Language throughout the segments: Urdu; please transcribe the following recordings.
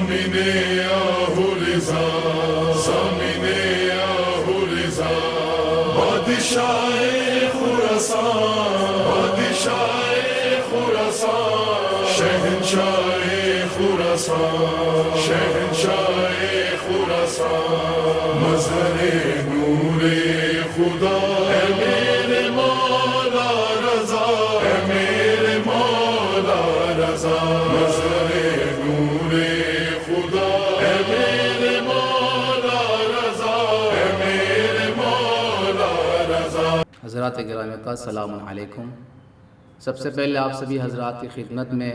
آہو رضا زمین آہو رضا بادشاہ خراسان بادشاہ خراسان شہنشاہ خراسان شہنشاہ خراسان مظہر نور خدا اے میرے مولا رضا اے میرے مولا رضا مظہر نور خدا اے میرے مولا رضا اے میرے مولا رضا۔ حضرات گرامی کا السلام علیکم۔ سب سے پہلے آپ سبھی حضرات کی خدمت میں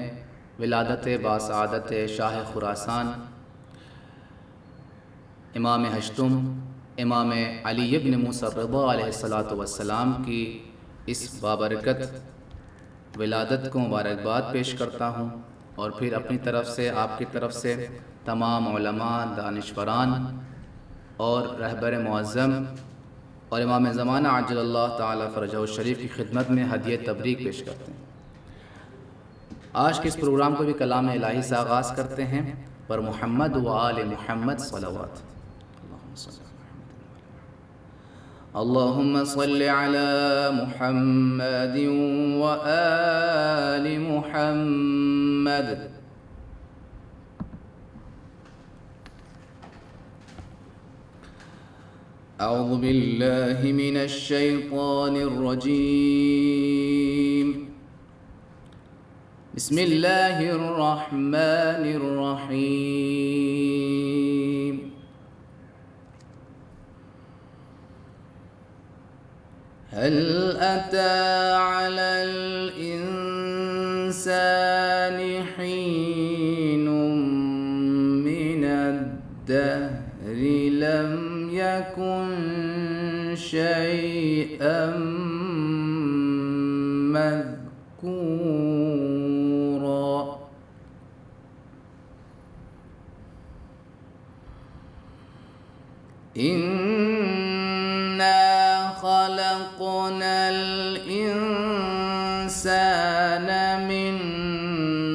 ولادت باسعادت شاہ خراسان امام ہشتم امام علی ابن موسیٰ الرضا علیہ السلام کی اس بابرکت ولادت کو مبارکباد پیش کرتا ہوں، اور پھر اپنی طرف سے آپ کی طرف سے تمام علماء، دانشوران اور رہبر معظم اور امام زمانہ عجل اللہ تعالی فرجہ الشریف کی خدمت میں ہدیہ تبریک پیش کرتے ہیں۔ آج کے اس پروگرام کو بھی کلام الہی سے آغاز کرتے ہیں، پر محمد و آل محمد صلوات۔ اللہم صل علی محمد و آل محمد۔ اعوذ باللہ من الشیطان الرجیم، بسم اللہ الرحمن الرحیم۔ هل أتى على الإنسان حين من الدهر لم يكن شيئا مذكورا إنا خلقنا الإنسان من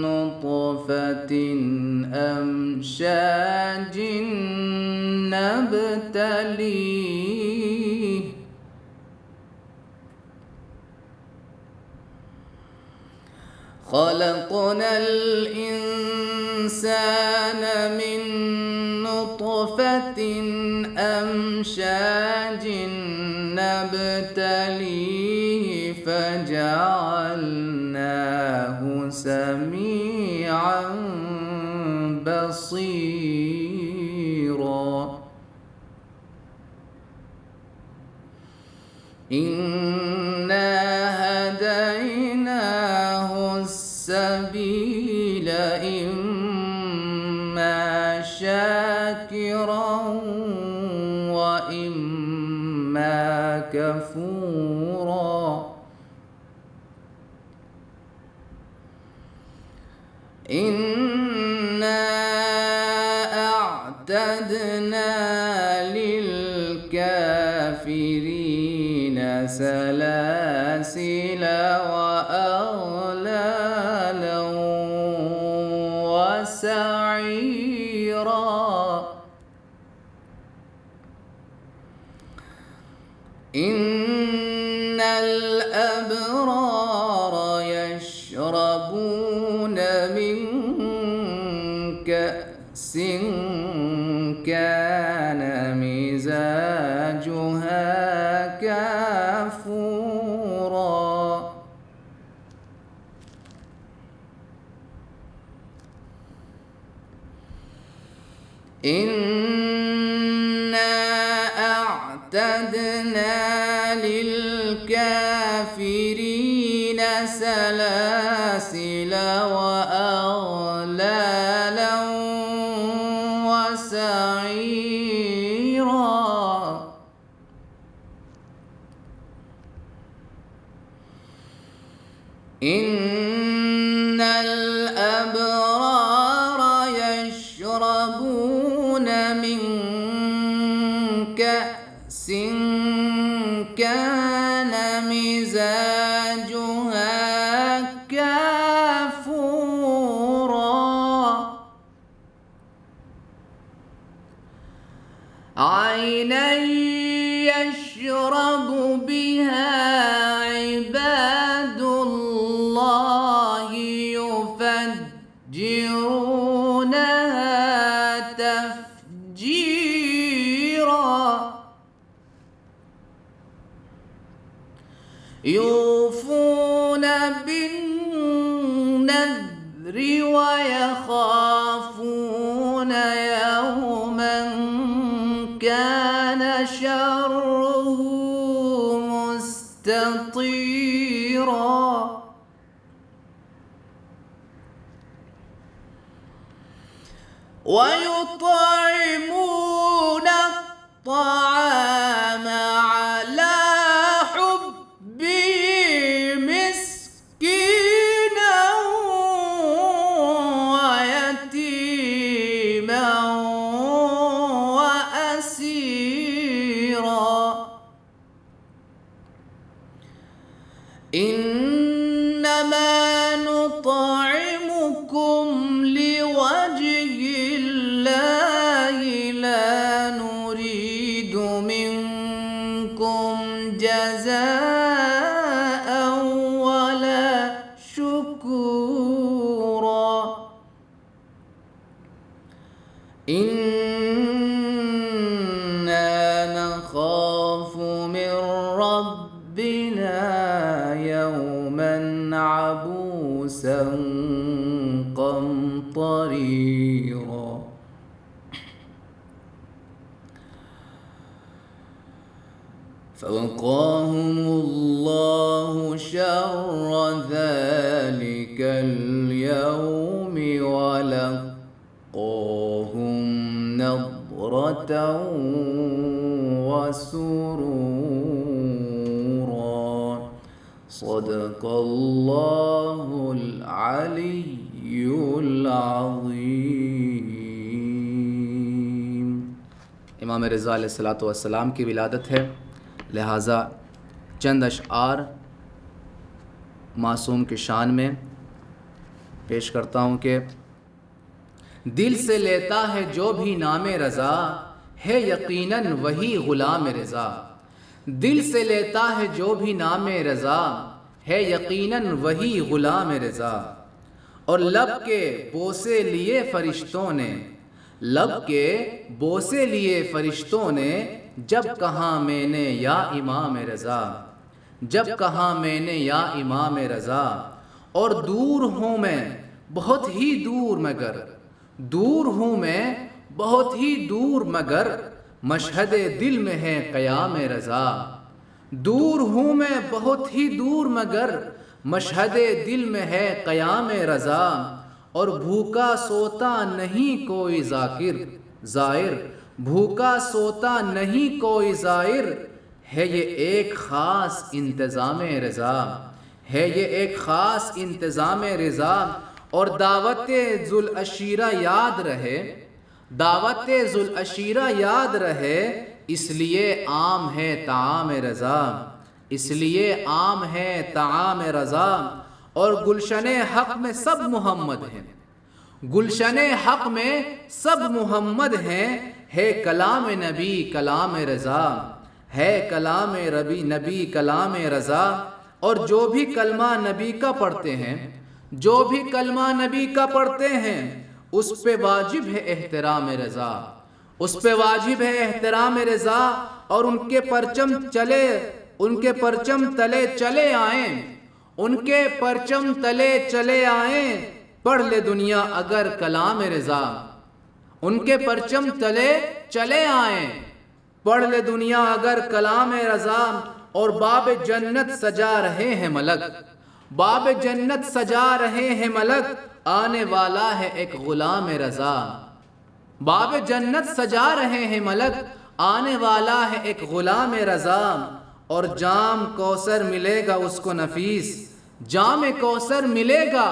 نطفة أمشاج نبتليه خلقنا الإنسان من نطفة أمشاج نبتليه فجعلناه سميعا بصيرا إنا هديناه السبيل إما شاكرا وإما كفورا إنا أعتدنا للكافرين سلاسل وأغلالا وسعيرا إن الأبرار يشربون من كأس كان مزاجها كافورا إنا أعتدنا للكافرين سلاسل وأغلالا وسعيرا إن الأبرار يشربون من كأس كان مزاجها كافورا عينا يشرب بها عباد الله يفجرونها تفجيرا يوفون بالنذر ويخافون يوما كان شره مستطيرا ويطعمون الطعام على حبه مسكينا ويتيما وأسيرا إنما نطعمكم لوجه الله لا نريد منكم جزاء ولا شكورا إنا نخاف من ربنا يوما عبوسا قمطريرا فوقاهم الله شر ذلك اليوم ولقاهم نضرة وسرورا صدق الله العلي العظيم۔ امام رضا علیہ الصلوۃ والسلام کی ولادت ہے، لہٰذا چند اشعار معصوم کی شان میں پیش کرتا ہوں کہ دل سے لیتا ہے جو بھی نام رضا ہے یقیناً وہی غلام رضا، دل سے لیتا ہے جو بھی نام رضا ہے یقیناً وہی غلام رضا، اور لب کے بوسے لیے فرشتوں نے، لب کے بوسے لیے فرشتوں نے جب کہا میں نے یا امام رضا، جب کہا میں نے یا امام رضا، اور دور ہوں میں بہت ہی دور مگر، دور ہوں میں بہت ہی دور مگر مشہد دل میں ہے قیام رضا، دور ہوں میں بہت ہی دور مگر مشہد دل میں ہے قیام رضا، اور بھوکا سوتا نہیں کوئی ذاکر زائر، بھوکا سوتا نہیں کوئی زائر، ہے یہ ایک خاص انتظام رضا، ہے یہ ایک خاص انتظام رضا، اور دعوت ذوالعشیرہ یاد رہے، دعوت ذوالعشیرہ یاد رہے، اس لیے عام ہے طعام رضا، اس لیے عام ہے طعام رضا، اور گلشن حق میں سب محمد ہیں، گلشن حق میں سب محمد ہیں، ہے کلام نبی کلام رضا، ہے کلام ربی نبی کلام رضا، اور جو بھی کلمہ نبی کا پڑھتے ہیں، جو بھی کلمہ نبی کا پڑھتے ہیں، اس پہ واجب ہے احترام رضا، اس پہ واجب ہے احترام رضا، اور ان کے پرچم چلے، ان کے پرچم تلے چلے آئیں، ان کے پرچم تلے چلے آئیں، پڑھ لے دنیا اگر کلام رضا، ان کے پرچم تلے چلے آئیں، پڑھ لے دنیا اگر کلام رضا، اور باب جنت سجا رہے ہیں ملک، باب جنت سجا رہے ہیں ملک، آنے والا ہے ایک غلام رضا، باب جنت سجا رہے ہیں ملک، آنے والا ہے ایک غلام رضا، اور جام کوثر ملے گا اس کو نفیس، جام کوثر ملے گا،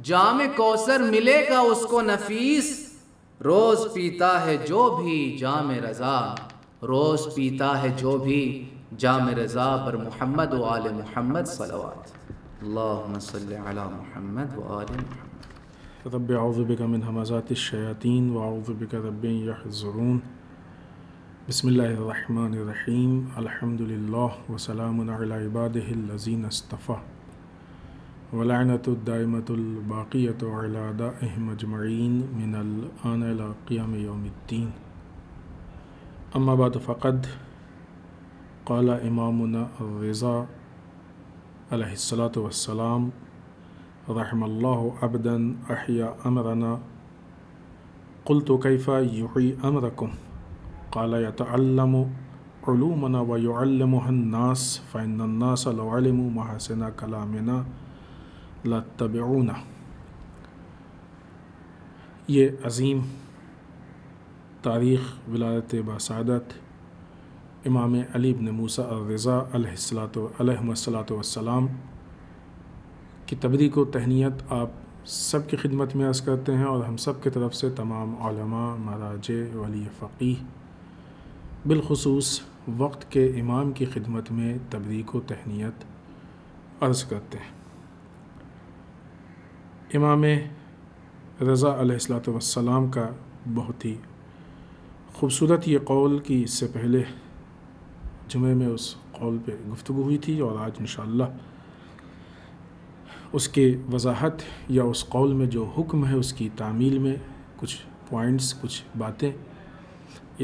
جام کوثر ملے گا اس کو نفیس، روز پیتا ہے جو بھی جام رضا، روز پیتا ہے جو بھی جام رضا، پر محمد و آل محمد صلوات، اللہم صلی علی محمد و آل محمد۔ رب اعوذ بک من ہمزات الشیاطین واعوذ بک رب ان یحضرون۔ بسم اللہ الرحمن الرحیم الحمدللہ وسلام علی عبادہ الذین اصطفیٰ ولعنۃ الدائمۃ الباقیۃ علی اعدائہم اجمعین من الآن الی قیام یوم الدین اما بعد فقد قال امامنا الرضا علیہ الصلاۃ والسلام رحم اللہ عبدا احیا امرنا قلت کیف یحیی امرکم قال يتعلم علومنا ويعلمها الناس فإن الناس لو علموا محاسن كلامنا لاتبعونا۔ یہ عظیم تاریخ ولادت باسعادت امام علی بن موسیٰ الرضا علیہ الصلاۃ والسلام کی تبریک و تہنیت آپ سب کی خدمت میں عرض کرتے ہیں، اور ہم سب کی طرف سے تمام علماء، مراجع، ولی فقیہ، بالخصوص وقت کے امام کی خدمت میں تبریک و تہنیت عرض کرتے ہیں۔ امام رضا علیہ الصلاۃ والسلام کا بہت ہی خوبصورت یہ قول کہ اس سے پہلے جمعے میں اس قول پہ گفتگو ہوئی تھی، اور آج انشاءاللہ اس کی وضاحت یا اس قول میں جو حکم ہے اس کی تعمیل میں کچھ پوائنٹس، کچھ باتیں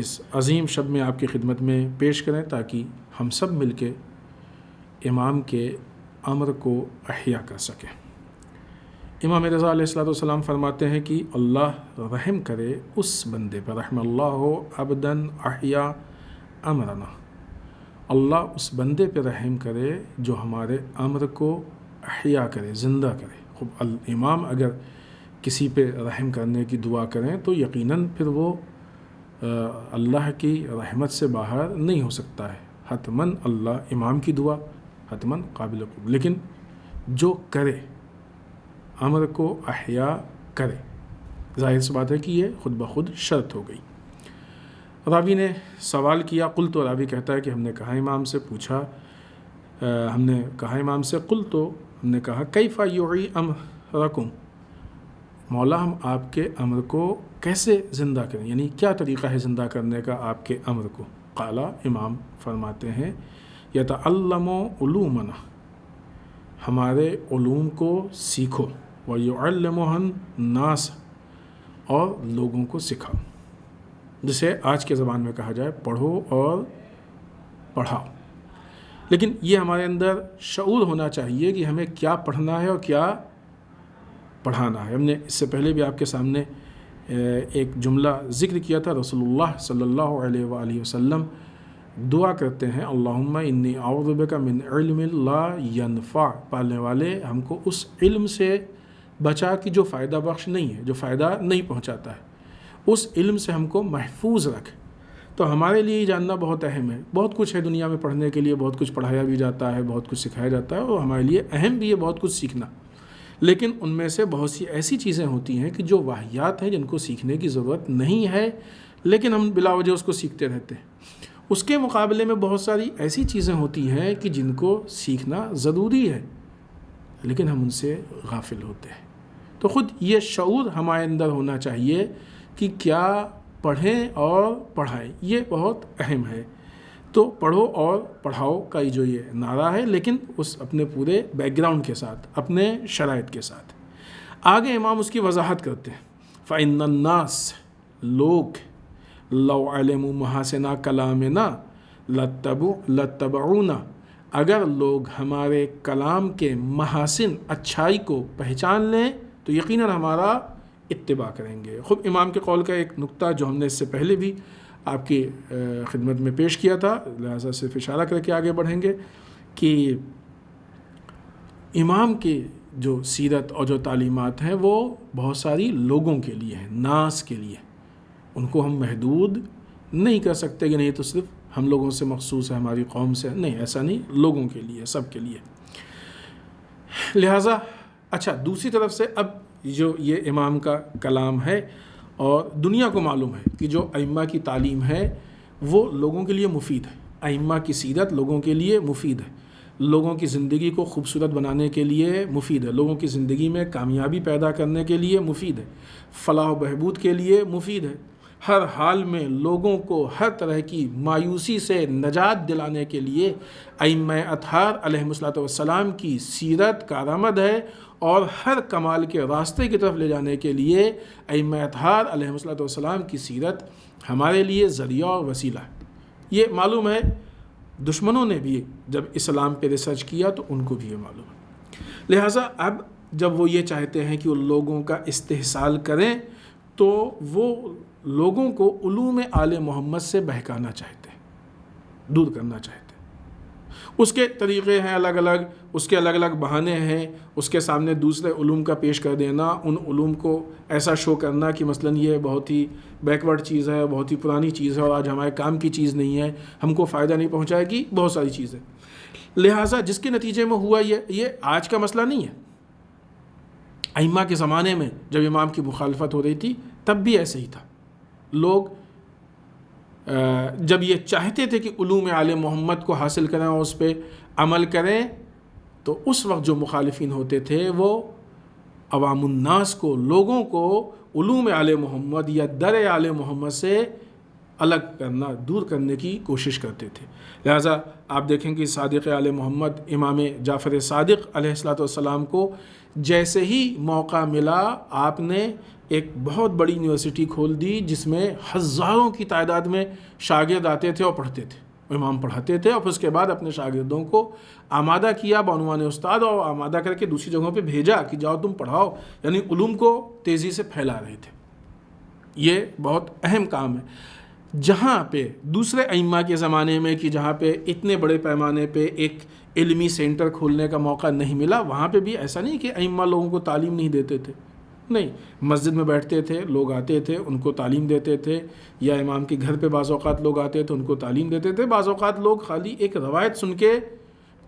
اس عظیم شب میں آپ کی خدمت میں پیش کریں، تاکہ ہم سب مل کے امام کے امر کو احیا کر سکیں۔ امام رضا علیہ الصلاۃ والسلام فرماتے ہیں کہ اللہ رحم کرے اس بندے پر، رحم اللہ عبدا احیا امرنا، اللہ اس بندے پہ رحم کرے جو ہمارے امر کو احیا کرے، زندہ کرے۔ خب الامام اگر کسی پہ رحم کرنے کی دعا کریں تو یقیناً پھر وہ اللہ کی رحمت سے باہر نہیں ہو سکتا ہے، حتماً اللہ امام کی دعا حتماً قابل قبول، لیکن جو کرے امر کو احیا کرے، ظاہر سی بات ہے کہ یہ خود بخود شرط ہو گئی۔ راوی نے سوال کیا، قلت، راوی کہتا ہے کہ ہم نے کہا امام سے پوچھا، ہم نے کہا امام سے، قلت، ہم نے کہا کیف یحیی امرکم، مولا ہم آپ کے امر کو کیسے زندہ کریں، یعنی کیا طریقہ ہے زندہ کرنے کا آپ کے امر کو؟ قال، امام فرماتے ہیں یتعلم علومنا، ہمارے علوم کو سیکھو، ویعلمها الناس، اور لوگوں کو سکھاؤ، جسے آج کے زبان میں کہا جائے پڑھو اور پڑھاؤ۔ لیکن یہ ہمارے اندر شعور ہونا چاہیے کہ ہمیں کیا پڑھنا ہے اور کیا پڑھانا ہے۔ ہم نے اس سے پہلے بھی آپ کے سامنے ایک جملہ ذکر کیا تھا، رسول اللہ صلی اللہ علیہ وآلہ وسلم دعا کرتے ہیں، اللہم انی اعوذ بک من علم لا ینفع، پالنے والے ہم کو اس علم سے بچا کہ جو فائدہ بخش نہیں ہے، جو فائدہ نہیں پہنچاتا ہے، اس علم سے ہم کو محفوظ رکھ۔ تو ہمارے لیے یہ جاننا بہت اہم ہے۔ بہت کچھ ہے دنیا میں پڑھنے کے لیے، بہت کچھ پڑھایا بھی جاتا ہے، بہت کچھ سکھایا جاتا ہے، اور ہمارے لیے اہم بھی ہے بہت کچھ سیکھنا، لیکن ان میں سے بہت سی ایسی چیزیں ہوتی ہیں کہ جو واہیات ہیں، جن کو سیکھنے کی ضرورت نہیں ہے، لیکن ہم بلا وجہ اس کو سیکھتے رہتے ہیں۔ اس کے مقابلے میں بہت ساری ایسی چیزیں ہوتی ہیں کہ جن کو سیکھنا ضروری ہے، لیکن ہم ان سے غافل ہوتے ہیں۔ تو خود یہ شعور ہمارے اندر ہونا چاہیے کہ کیا پڑھیں اور پڑھائیں، یہ بہت اہم ہے۔ تو پڑھو اور پڑھاؤ کا جو یہ نعرہ ہے، لیکن اس اپنے پورے بیک گراؤنڈ کے ساتھ، اپنے شرائط کے ساتھ۔ آگے امام اس کی وضاحت کرتے ہیں، فَإِنَّ النَّاسَ، لوگ، لَوْ عَلِمُوا مَحَاسِنَ كَلَامِنَا لَاتَّبَعُونَا، اگر لوگ ہمارے کلام کے محاسن، اچھائی کو پہچان لیں تو یقیناً ہمارا اتباع کریں گے۔ خود امام کے قول کا ایک نقطہ جو ہم نے اس سے پہلے بھی آپ کی خدمت میں پیش کیا تھا، لہٰذا صرف اشارہ کر کے آگے بڑھیں گے کہ امام کی جو سیرت اور جو تعلیمات ہیں وہ بہت ساری لوگوں کے لیے ہیں، ناس کے لیے، ان کو ہم محدود نہیں کر سکتے کہ نہیں تو صرف ہم لوگوں سے مخصوص ہے، ہماری قوم سے، نہیں، ایسا نہیں، لوگوں کے لیے، سب کے لیے۔ لہٰذا اچھا، دوسری طرف سے اب جو یہ امام کا کلام ہے، اور دنیا کو معلوم ہے کہ جو ائمہ کی تعلیم ہے وہ لوگوں کے لیے مفید ہے، ائمہ کی سیرت لوگوں کے لیے مفید ہے، لوگوں کی زندگی کو خوبصورت بنانے کے لیے مفید ہے، لوگوں کی زندگی میں کامیابی پیدا کرنے کے لیے مفید ہے، فلاح و بہبود کے لیے مفید ہے، ہر حال میں لوگوں کو ہر طرح کی مایوسی سے نجات دلانے کے لیے ائمہ اطہار علیہم الصلوۃ والسلام کی سیرت کارآمد ہے، اور ہر کمال کے راستے کی طرف لے جانے کے لیے ائمہ اطہار علیہم الصلوۃ والسلام کی سیرت ہمارے لیے ذریعہ اور وسیلہ ہے۔ یہ معلوم ہے، دشمنوں نے بھی جب اسلام پہ ریسرچ کیا تو ان کو بھی یہ معلوم ہے۔ لہٰذا اب جب وہ یہ چاہتے ہیں کہ وہ لوگوں کا استحصال کریں تو وہ لوگوں کو علوم آل محمد سے بہکانا چاہتے ہیں، دور کرنا چاہتے ہیں۔ اس کے طریقے ہیں الگ الگ، اس کے الگ الگ بہانے ہیں، اس کے سامنے دوسرے علوم کا پیش کر دینا، ان علوم کو ایسا شو کرنا کہ مثلاً یہ بہت ہی بیکورڈ چیز ہے، بہت ہی پرانی چیز ہے اور آج ہمارے کام کی چیز نہیں ہے، ہم کو فائدہ نہیں پہنچائے گی، بہت ساری چیزیں۔ لہٰذا جس کے نتیجے میں ہوا یہ آج کا مسئلہ نہیں ہے۔ ائمہ کے زمانے میں جب امام کی مخالفت ہو رہی تھی تب بھی ایسے ہی تھا۔ لوگ جب یہ چاہتے تھے کہ علوم آل محمد کو حاصل کریں اور اس پہ عمل کریں تو اس وقت جو مخالفین ہوتے تھے وہ عوام الناس کو، لوگوں کو علوم آل محمد یا در آل محمد سے الگ کرنا، دور کرنے کی کوشش کرتے تھے۔ لہٰذا آپ دیکھیں کہ صادق آل محمد امام جعفر صادق علیہ الصلوۃ والسلام کو جیسے ہی موقع ملا آپ نے ایک بہت بڑی یونیورسٹی کھول دی جس میں ہزاروں کی تعداد میں شاگرد آتے تھے اور پڑھتے تھے، امام پڑھاتے تھے، اور پھر اس کے بعد اپنے شاگردوں کو آمادہ کیا بعنوان استاد اور آمادہ کر کے دوسری جگہوں پہ بھیجا کہ جاؤ تم پڑھاؤ، یعنی علوم کو تیزی سے پھیلا رہے تھے۔ یہ بہت اہم کام ہے۔ جہاں پہ دوسرے ائمہ کے زمانے میں کہ جہاں پہ اتنے بڑے پیمانے پہ ایک علمی سینٹر کھولنے کا موقع نہیں ملا، وہاں پہ بھی ایسا نہیں کہ ائمہ لوگوں کو تعلیم نہیں دیتے تھے، نہیں، مسجد میں بیٹھتے تھے، لوگ آتے تھے، ان کو تعلیم دیتے تھے، یا امام کے گھر پہ بعض اوقات لوگ آتے تھے، ان کو تعلیم دیتے تھے۔ بعض اوقات لوگ خالی ایک روایت سن کے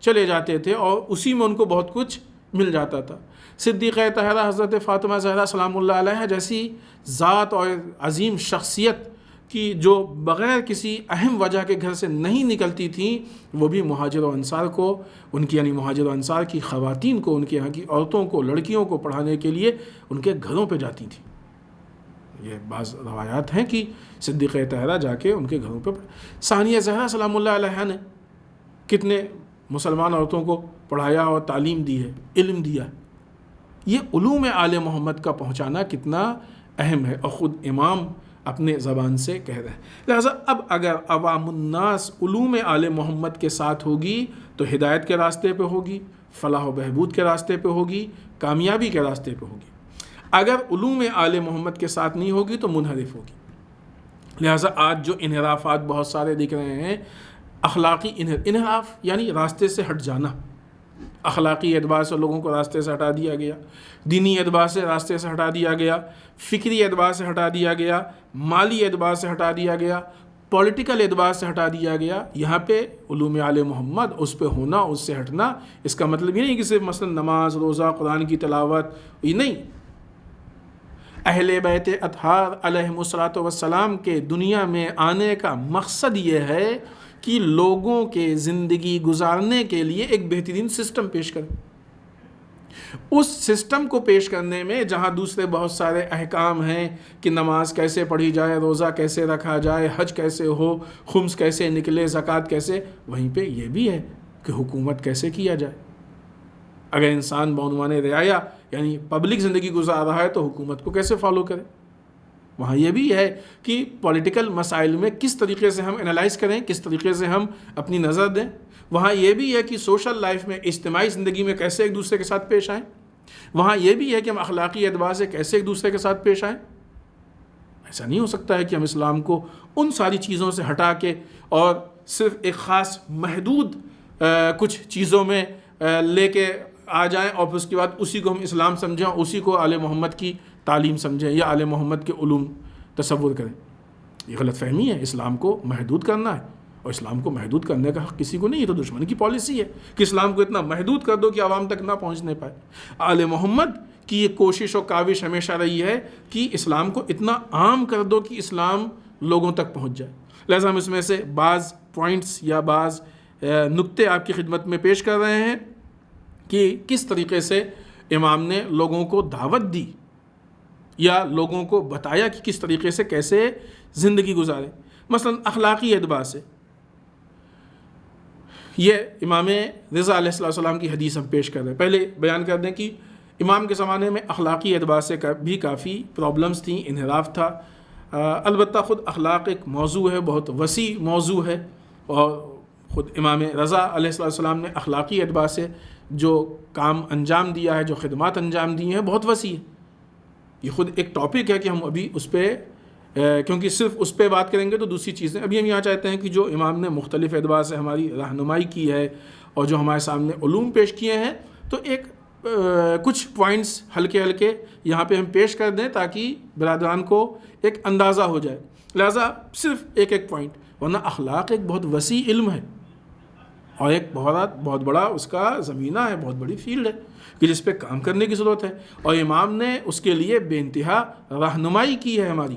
چلے جاتے تھے اور اسی میں ان کو بہت کچھ مل جاتا تھا۔ صدیقہ طاہرہ حضرت فاطمہ زہرا سلام اللہ علیہا جیسی ذات اور عظیم شخصیت کی جو بغیر کسی اہم وجہ کے گھر سے نہیں نکلتی تھیں، وہ بھی مہاجر و انصار کو، ان کی یعنی مہاجر و انصار کی خواتین کو، ان کے یہاں کی عورتوں کو، لڑکیوں کو پڑھانے کے لیے ان کے گھروں پہ جاتی تھیں۔ یہ بعض روایات ہیں کہ صدیقہ طاہرہ جا کے ان کے گھروں پہ ثانیہ زہرا سلام اللہ علیہا نے کتنے مسلمان عورتوں کو پڑھایا اور تعلیم دی ہے، علم دیا۔ یہ علوم آل محمد کا پہنچانا کتنا اہم ہے، اور خود امام اپنے زبان سے کہہ رہے ہیں۔ لہٰذا اب اگر عوام الناس علوم آل محمد کے ساتھ ہوگی تو ہدایت کے راستے پہ ہوگی، فلاح و بہبود کے راستے پہ ہوگی، کامیابی کے راستے پہ ہوگی۔ اگر علوم آل محمد کے ساتھ نہیں ہوگی تو منحرف ہوگی۔ لہٰذا آج جو انحرافات بہت سارے دکھ رہے ہیں، اخلاقی انحراف یعنی راستے سے ہٹ جانا، اخلاقی اعتبار سے لوگوں کو راستے سے ہٹا دیا گیا، دینی اعتبار سے راستے سے ہٹا دیا گیا، فکری اعتبار سے ہٹا دیا گیا، مالی اعتبار سے ہٹا دیا گیا، پولیٹیکل اعتبار سے ہٹا دیا گیا۔ یہاں پہ علوم آل محمد اس پہ ہونا، اس سے ہٹنا، اس کا مطلب یہ نہیں کہ صرف مثلا نماز، روزہ، قرآن کی تلاوت، یہ نہیں۔ اہل بیت اطہار علیہم الصلوۃ والسلام کے دنیا میں آنے کا مقصد یہ ہے کہ لوگوں کے زندگی گزارنے کے لیے ایک بہترین سسٹم پیش کریں۔ اس سسٹم کو پیش کرنے میں جہاں دوسرے بہت سارے احکام ہیں کہ نماز کیسے پڑھی جائے، روزہ کیسے رکھا جائے، حج کیسے ہو، خمس کیسے نکلے، زکوٰۃ کیسے، وہیں پہ یہ بھی ہے کہ حکومت کیسے کیا جائے۔ اگر انسان بعنوان رعایا یعنی پبلک زندگی گزار رہا ہے تو حکومت کو کیسے فالو کرے۔ وہاں یہ بھی ہے کہ پولیٹیکل مسائل میں کس طریقے سے ہم انالائز کریں، کس طریقے سے ہم اپنی نظر دیں۔ وہاں یہ بھی ہے کہ سوشل لائف میں، اجتماعی زندگی میں کیسے ایک دوسرے کے ساتھ پیش آئیں۔ وہاں یہ بھی ہے کہ ہم اخلاقی اعتبار سے کیسے ایک دوسرے کے ساتھ پیش آئیں۔ ایسا نہیں ہو سکتا ہے کہ ہم اسلام کو ان ساری چیزوں سے ہٹا کے اور صرف ایک خاص محدود کچھ چیزوں میں لے کے آ جائیں اور پھر اس کے بعد اسی کو ہم اسلام سمجھیں، اسی کو آل محمد کی تعلیم سمجھیں یا آل محمد کے علوم تصور کریں۔ یہ غلط فہمی ہے۔ اسلام کو محدود کرنا ہے، اور اسلام کو محدود کرنے کا حق کسی کو نہیں ہے، تو دشمن کی پالیسی ہے کہ اسلام کو اتنا محدود کر دو کہ عوام تک نہ پہنچنے پائے۔ آل محمد کی یہ کوشش و کاوش ہمیشہ رہی ہے کہ اسلام کو اتنا عام کر دو کہ اسلام لوگوں تک پہنچ جائے۔ لہٰذا ہم اس میں سے بعض پوائنٹس یا بعض نقطے آپ کی خدمت میں پیش کر رہے ہیں کہ کس طریقے سے امام نے لوگوں کو دعوت دی یا لوگوں کو بتایا کہ کس طریقے سے کیسے زندگی گزاریں. مثلا اخلاقی اعتبار سے یہ امام رضا علیہ السلام کی حدیث ہم پیش کر رہے ہیں. پہلے بیان کر دیں کہ امام کے زمانے میں اخلاقی اعتبار سے بھی کافی پرابلمز تھیں، انحراف تھا. البتہ خود اخلاق ایک موضوع ہے، بہت وسیع موضوع ہے، اور خود امام رضا علیہ السلام نے اخلاقی اعتبار سے جو کام انجام دیا ہے، جو خدمات انجام دی ہیں، بہت وسیع ہے. یہ خود ایک ٹاپک ہے کہ ہم ابھی اس پہ کیونکہ صرف اس پہ بات کریں گے تو دوسری چیزیں. ابھی ہم یہاں چاہتے ہیں کہ جو امام نے مختلف اعتبار سے ہماری رہنمائی کی ہے اور جو ہمارے سامنے علوم پیش کیے ہیں، تو ایک کچھ پوائنٹس ہلکے ہلکے یہاں پہ ہم پیش کر دیں تاکہ برادران کو ایک اندازہ ہو جائے. لہٰذا صرف ایک ایک پوائنٹ، ورنہ اخلاق ایک بہت وسیع علم ہے اور ایک بہت بڑا اس کا زمینہ ہے، بہت بڑی فیلڈ ہے کہ جس پہ کام کرنے کی ضرورت ہے. اور امام نے اس کے لیے بے انتہا رہنمائی کی ہے ہماری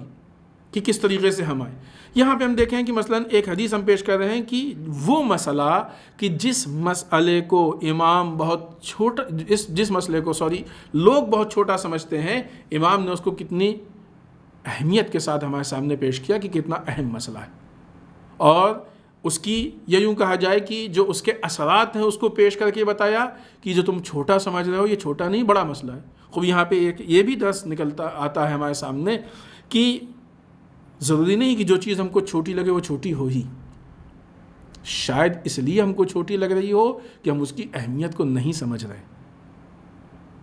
کہ کس طریقے سے ہم آئیں. یہاں پہ ہم دیکھیں کہ مثلا ایک حدیث ہم پیش کر رہے ہیں کہ وہ مسئلہ کہ جس مسئلے کو امام بہت چھوٹا جس مسئلے کو لوگ بہت چھوٹا سمجھتے ہیں، امام نے اس کو کتنی اہمیت کے ساتھ ہمارے سامنے پیش کیا کہ کتنا اہم مسئلہ ہے. اور اس کی یہ یوں کہا جائے کہ جو اس کے اثرات ہیں اس کو پیش کر کے بتایا کہ جو تم چھوٹا سمجھ رہے ہو یہ چھوٹا نہیں، بڑا مسئلہ ہے. خوب یہاں پہ ایک یہ بھی درس آتا ہے ہمارے سامنے کہ ضروری نہیں کہ جو چیز ہم کو چھوٹی لگے وہ چھوٹی ہو ہی. شاید اس لیے ہم کو چھوٹی لگ رہی ہو کہ ہم اس کی اہمیت کو نہیں سمجھ رہے،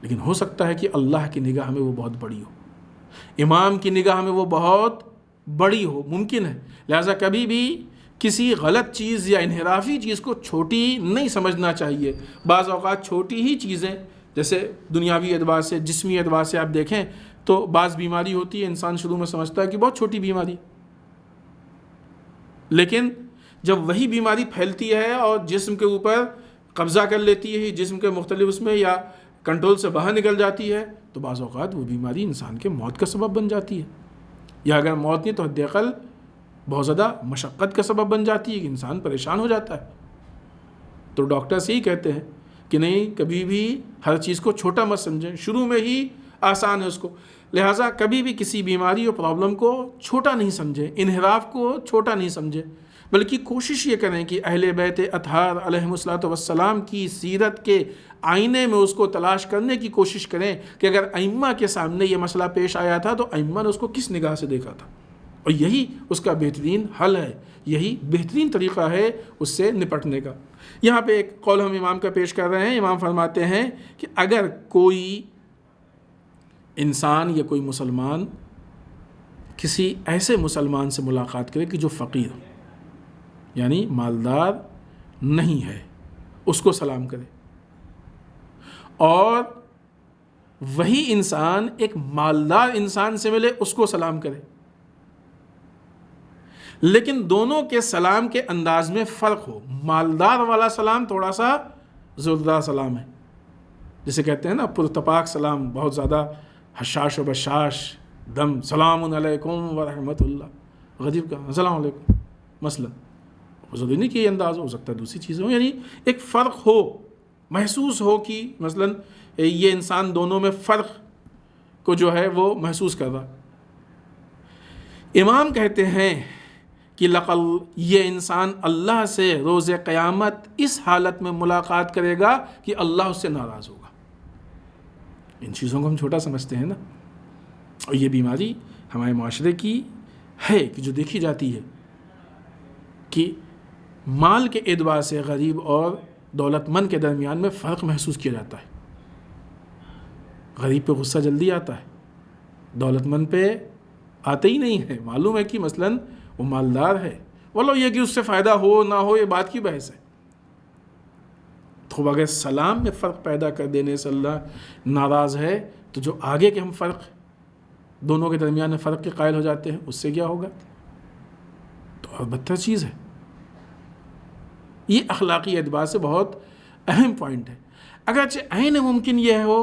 لیکن ہو سکتا ہے کہ اللہ کی نگاہ میں وہ بہت بڑی ہو، امام کی نگاہ میں وہ بہت بڑی ہو، ممکن ہے. لہٰذا کبھی بھی کسی غلط چیز یا انحرافی چیز کو چھوٹی نہیں سمجھنا چاہیے. بعض اوقات چھوٹی ہی چیزیں، جیسے دنیاوی اعتبار سے، جسمی اعتبار سے آپ دیکھیں تو بعض بیماری ہوتی ہے، انسان شروع میں سمجھتا ہے کہ بہت چھوٹی بیماری، لیکن جب وہی بیماری پھیلتی ہے اور جسم کے اوپر قبضہ کر لیتی ہے، جسم کے مختلف اس میں یا کنٹرول سے باہر نکل جاتی ہے، تو بعض اوقات وہ بیماری انسان کے موت کا سبب بن جاتی ہے، یا اگر موت نہیں تو حد اقل بہت زیادہ مشقت کا سبب بن جاتی ہے کہ انسان پریشان ہو جاتا ہے. تو ڈاکٹرز یہی کہتے ہیں کہ نہیں، کبھی بھی ہر چیز کو چھوٹا مت سمجھیں، شروع میں ہی آسان ہے اس کو. لہٰذا کبھی بھی کسی بیماری اور پرابلم کو چھوٹا نہیں سمجھیں، انحراف کو چھوٹا نہیں سمجھیں، بلکہ کوشش یہ کریں کہ اہل بیت اطہار علیہم السلام کی سیرت کے آئینے میں اس کو تلاش کرنے کی کوشش کریں کہ اگر ائمہ کے سامنے یہ مسئلہ پیش آیا تھا تو ائمہ نے اس کو کس نگاہ سے دیکھا تھا، اور یہی اس کا بہترین حل ہے، یہی بہترین طریقہ ہے اس سے نپٹنے کا. یہاں پہ ایک قول ہم امام کا پیش کر رہے ہیں. امام فرماتے ہیں کہ اگر کوئی انسان یا کوئی مسلمان کسی ایسے مسلمان سے ملاقات کرے کہ جو فقیر یعنی مالدار نہیں ہے، اس کو سلام کرے، اور وہی انسان ایک مالدار انسان سے ملے، اس کو سلام کرے، لیکن دونوں کے سلام کے انداز میں فرق ہو. مالدار والا سلام تھوڑا سا زوردار سلام ہے، جسے کہتے ہیں نا پرتپاک سلام، بہت زیادہ حشاش و بشاش دم، سلام علیکم ورحمۃ اللہ، غریب کا السلام علیکم مثلا. ضروری نہیں کہ یہ انداز ہو سکتا ہے دوسری چیزیں ہو، یعنی ایک فرق ہو، محسوس ہو کہ مثلا یہ انسان دونوں میں فرق کو جو ہے وہ محسوس کر رہا. امام کہتے ہیں کہ لقل یہ انسان اللہ سے روز قیامت اس حالت میں ملاقات کرے گا کہ اللہ اس سے ناراض ہوگا. ان چیزوں کو ہم چھوٹا سمجھتے ہیں نا، اور یہ بیماری ہمارے معاشرے کی ہے کہ جو دیکھی جاتی ہے کہ مال کے اعتبار سے غریب اور دولت مند کے درمیان میں فرق محسوس کیا جاتا ہے. غریب پہ غصہ جلدی آتا ہے، دولت مند پہ آتے ہی نہیں ہے. معلوم ہے کہ مثلا وہ مالدار ہے، ولو یہ کہ اس سے فائدہ ہو نہ ہو یہ بات کی بحث ہے. تو اگر سلام میں فرق پیدا کر دینے سے اللہ ناراض ہے تو جو آگے کے ہم فرق دونوں کے درمیان میں فرق کے قائل ہو جاتے ہیں اس سے کیا ہوگا؟ تو اور بدتر چیز ہے. یہ اخلاقی اعتبار سے بہت اہم پوائنٹ ہے. اگرچہ عین ممکن یہ ہو،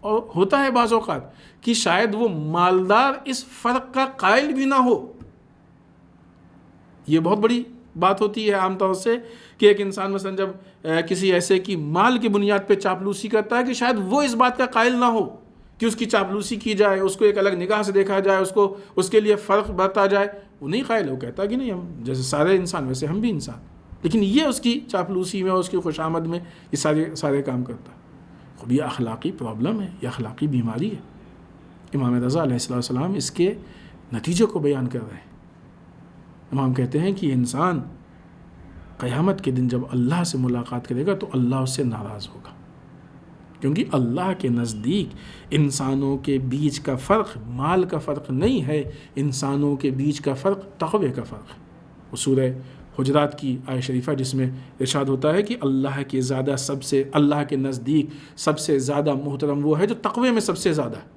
اور ہوتا ہے بعض اوقات، کہ شاید وہ مالدار اس فرق کا قائل بھی نہ ہو. یہ بہت بڑی بات ہوتی ہے عام طور سے کہ ایک انسان مثلا جب کسی ایسے کی مال کی بنیاد پہ چاپلوسی کرتا ہے کہ شاید وہ اس بات کا قائل نہ ہو کہ اس کی چاپلوسی کی جائے، اس کو ایک الگ نگاہ سے دیکھا جائے، اس کے لیے فرق برتا جائے، وہ نہیں قائل. وہ کہتا کہ نہیں، ہم جیسے سارے انسان ویسے ہم بھی انسان. لیکن یہ اس کی چاپلوسی میں، اس کی خوشامد میں یہ سارے کام کرتا ہے. خب یہ اخلاقی پرابلم ہے، یہ اخلاقی بیماری ہے. امام رضا علیہ السلام اس کے نتیجے کو بیان کر رہے ہیں. امام کہتے ہیں کہ انسان قیامت کے دن جب اللہ سے ملاقات کرے گا تو اللہ اس سے ناراض ہوگا، کیونکہ اللہ کے نزدیک انسانوں کے بیچ کا فرق مال کا فرق نہیں ہے، انسانوں کے بیچ کا فرق تقوی کا فرق ہے. وہ سورہ حجرات کی آیہ شریفہ جس میں ارشاد ہوتا ہے کہ اللہ کے نزدیک سب سے زیادہ محترم وہ ہے جو تقوی میں سب سے زیادہ ہے.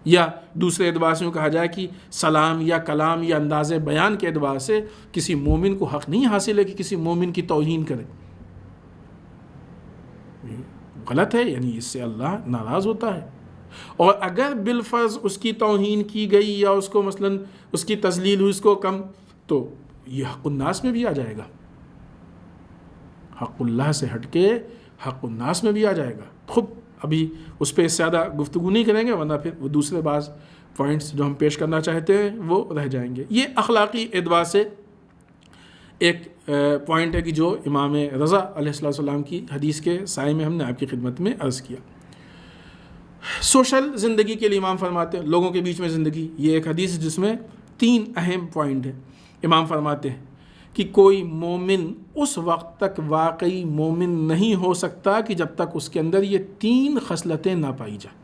یا دوسرے اعتبار سے کہا جائے کہ سلام یا کلام یا انداز بیان کے اعتبار سے کسی مومن کو حق نہیں حاصل ہے کہ کسی مومن کی توہین کرے. غلط ہے، یعنی اس سے اللہ ناراض ہوتا ہے. اور اگر بالفرض اس کی توہین کی گئی یا اس کو مثلاً اس کی تذلیل ہوئی، اس کو کم، تو یہ حق الناس میں بھی آ جائے گا. حق اللہ سے ہٹ کے حق الناس میں بھی آ جائے گا. خود ابھی اس پہ زیادہ گفتگو نہیں کریں گے، ورنہ پھر وہ دوسرے بعض پوائنٹس جو ہم پیش کرنا چاہتے ہیں وہ رہ جائیں گے. یہ اخلاقی اعتبار سے ایک پوائنٹ ہے کہ جو امام رضا علیہ السلام کی حدیث کے سائے میں ہم نے آپ کی خدمت میں عرض کیا. سوشل زندگی کے لیے امام فرماتے ہیں، لوگوں کے بیچ میں زندگی، یہ ایک حدیث ہے جس میں 3 اہم پوائنٹ ہیں. امام فرماتے ہیں کہ کوئی مومن اس وقت تک واقعی مومن نہیں ہو سکتا کہ جب تک اس کے اندر یہ 3 خصلتیں نہ پائی جائیں.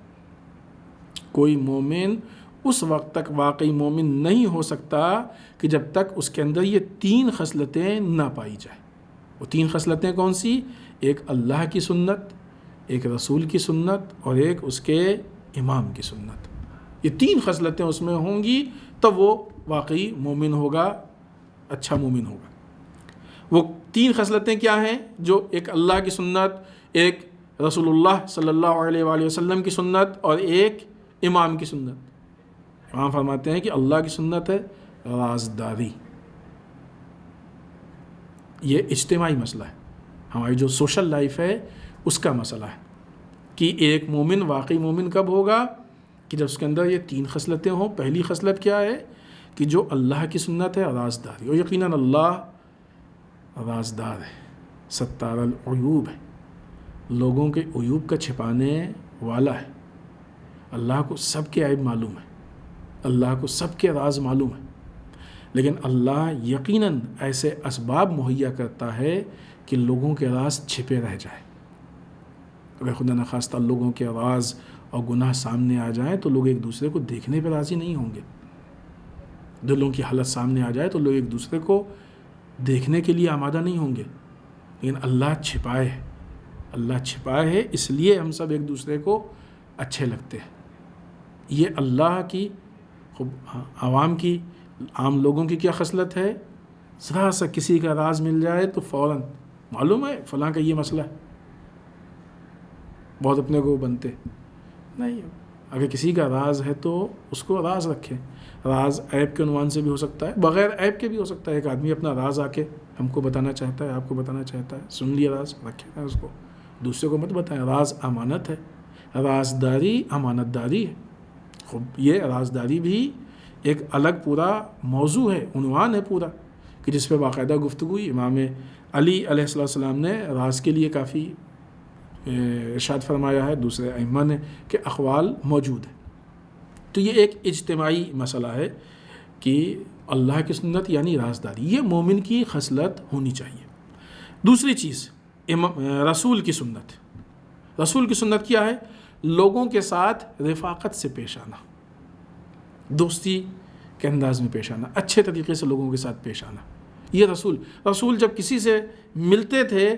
کوئی مومن اس وقت تک واقعی مومن نہیں ہو سکتا کہ جب تک اس کے اندر یہ 3 خصلتیں نہ پائی جائیں. وہ 3 خصلتیں کون سی؟ ایک اللہ کی سنت، ایک رسول کی سنت، اور ایک اس کے امام کی سنت. یہ 3 خصلتیں اس میں ہوں گی تب وہ واقعی مومن ہوگا، اچھا مومن ہوگا. وہ 3 خصلتیں کیا ہیں؟ جو ایک اللہ کی سنت، ایک رسول اللہ صلی اللہ علیہ وآلہ وسلم کی سنت، اور ایک امام کی سنت. امام فرماتے ہیں کہ اللہ کی سنت ہے رازداری. یہ اجتماعی مسئلہ ہے، ہماری جو سوشل لائف ہے اس کا مسئلہ ہے کہ ایک مومن واقعی مومن کب ہوگا کہ جب اس کے اندر یہ 3 خصلتیں ہوں. پہلی خصلت کیا ہے کہ جو اللہ کی سنت ہے رازداری، اور یقیناً اللہ رازدار ہے، ستار العیوب ہے، لوگوں کے عیوب کا چھپانے والا ہے. اللہ کو سب کے عیب معلوم ہے، اللہ کو سب کے راز معلوم ہے، لیکن اللہ یقیناً ایسے اسباب مہیا کرتا ہے کہ لوگوں کے راز چھپے رہ جائیں. اگر خدا نخواستہ لوگوں کے راز اور گناہ سامنے آ جائیں تو لوگ ایک دوسرے کو دیکھنے پہ راضی نہیں ہوں گے. دلوں کی حالت سامنے آ جائے تو لوگ ایک دوسرے کو دیکھنے کے لیے آمادہ نہیں ہوں گے. لیکن اللہ چھپائے ہے، اللہ چھپائے ہے، اس لیے ہم سب ایک دوسرے کو اچھے لگتے ہیں. یہ اللہ کی عوام کی، عام لوگوں کی کیا خصلت ہے؟ ذرا سا کسی کا راز مل جائے تو فوراً معلوم ہے فلاں کا یہ مسئلہ ہے، بہت اپنے کو بنتے نہیں. اگر کسی کا راز ہے تو اس کو راز رکھیں. راز عیب کے عنوان سے بھی ہو سکتا ہے، بغیر عیب کے بھی ہو سکتا ہے. ایک آدمی اپنا راز آ کے ہم کو بتانا چاہتا ہے، آپ کو بتانا چاہتا ہے، سن لیا راز، رکھے گا اس کو، دوسرے کو مت بتائیں. راز امانت ہے، رازداری امانت داری ہے. خب یہ رازداری بھی ایک الگ پورا موضوع ہے، عنوان ہے پورا، کہ جس پہ باقاعدہ گفتگو ہوئی. امام علی علیہ السلام نے راز کے لیے کافی ارشاد فرمایا ہے، دوسرے ائمہ نے، کہ اقوال موجود ہیں. تو یہ ایک اجتماعی مسئلہ ہے کہ اللہ کی سنت یعنی رازداری، یہ مومن کی خصلت ہونی چاہیے. دوسری چیز رسول کی سنت. رسول کی سنت کیا ہے؟ لوگوں کے ساتھ رفاقت سے پیش آنا، دوستی کے انداز میں پیش آنا، اچھے طریقے سے لوگوں کے ساتھ پیش آنا. یہ رسول جب کسی سے ملتے تھے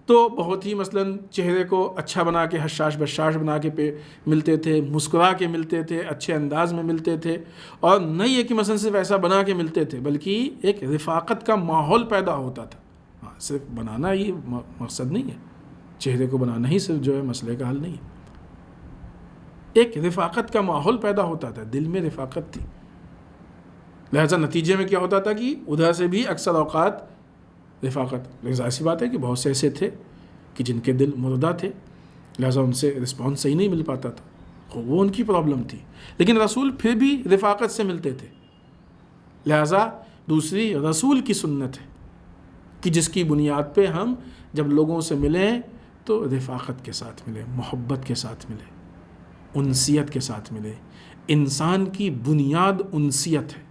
تو بہت ہی مثلاً چہرے کو اچھا بنا کے، حشاش بشاش بنا کے ملتے تھے، مسکرا کے ملتے تھے، اچھے انداز میں ملتے تھے. اور نہیں ہے کہ مثلاً صرف ایسا بنا کے ملتے تھے، بلکہ ایک رفاقت کا ماحول پیدا ہوتا تھا. ہاں، صرف بنانا ہی مقصد نہیں ہے، چہرے کو بنانا ہی صرف جو ہے مسئلے کا حل نہیں ہے. ایک رفاقت کا ماحول پیدا ہوتا تھا، دل میں رفاقت تھی. لہذا نتیجے میں کیا ہوتا تھا کہ ادھر سے بھی اکثر اوقات رفاقت. لیکن ظاہر سی بات ہے کہ بہت سے ایسے تھے کہ جن کے دل مردہ تھے، لہٰذا ان سے رسپانس صحیح نہیں مل پاتا تھا، وہ ان کی پرابلم تھی، لیکن رسول پھر بھی رفاقت سے ملتے تھے۔ لہٰذا دوسری رسول کی سنت ہے کہ جس کی بنیاد پہ ہم جب لوگوں سے ملیں تو رفاقت کے ساتھ ملیں، محبت کے ساتھ ملیں، انسیت کے ساتھ ملیں۔ انسان کی بنیاد انسیت ہے،